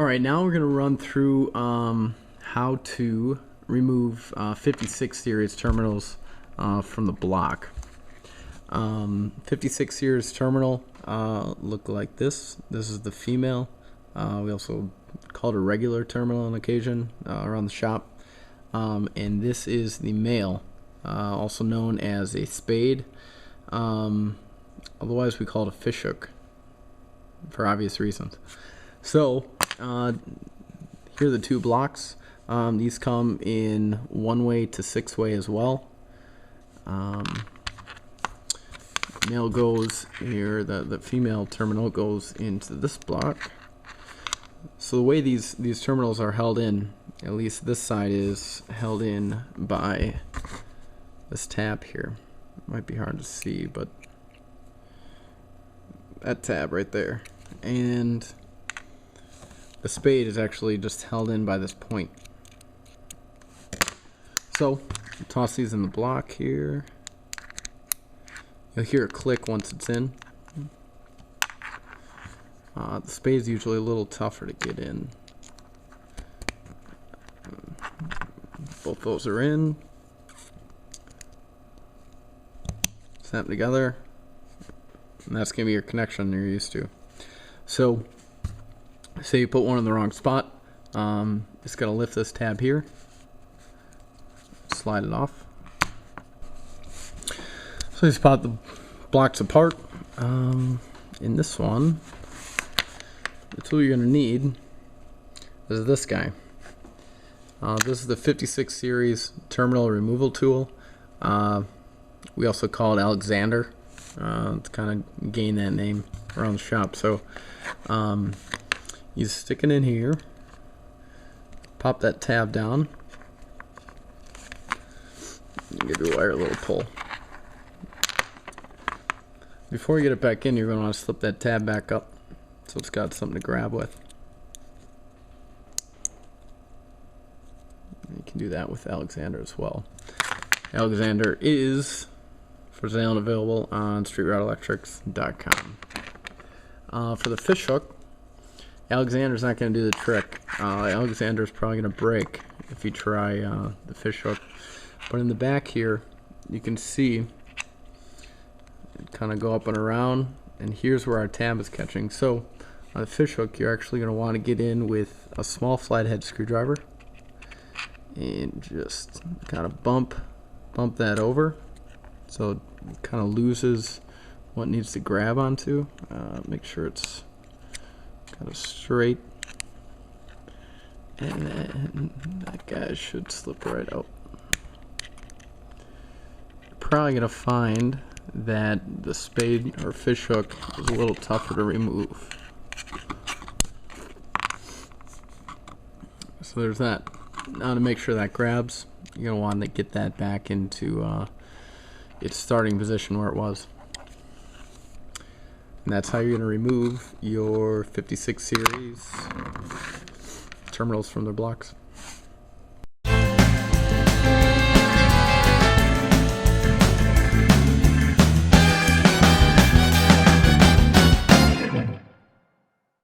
Alright, now we're going to run through how to remove 56 series terminals from the block. 56 series terminal look like this. This is the female. We also call it a regular terminal on occasion around the shop. And this is the male, also known as a spade. Otherwise we call it a fishhook for obvious reasons. So here are the two blocks. These come in 1-way to 6-way as well. Male goes here, the female terminal goes into this block. So the way these terminals are held in, at least this side is held in by this tab here. It might be hard to see, but that tab right there. And the spade is actually just held in by this point. So toss these in the block here. You'll hear a click once it's in. The spade is usually a little tougher to get in. Both those are in. Snap them together. And that's going to be your connection you're used to. So, say you put one in the wrong spot. Just got to lift this tab here. Slide it off. So you spot the blocks apart. In this one, the tool you're going to need is this guy. This is the 56 series terminal removal tool. We also call it Alexander to kind of gain that name around the shop. So you stick it in here, pop that tab down, give your wire a little pull. Before you get it back in, you're going to want to slip that tab back up so it's got something to grab with. You can do that with Alexander as well. Alexander is for sale and available on StreetRodElectrics.com. For the fish hook, Alexander's not going to do the trick. Alexander's probably going to break if you try the fish hook. But in the back here, you can see it kind of go up and around, and here's where our tab is catching. So on the fish hook, you're actually going to want to get in with a small flathead screwdriver and just kind of bump that over so it kind of loses what it needs to grab onto. Make sure it's kind of straight, and then that guy should slip right out. You're probably going to find that the spade or fish hook is a little tougher to remove. So there's that. Now to make sure that grabs, you're going to want to get that back into its starting position where it was. And that's how you're going to remove your 56 series terminals from their blocks.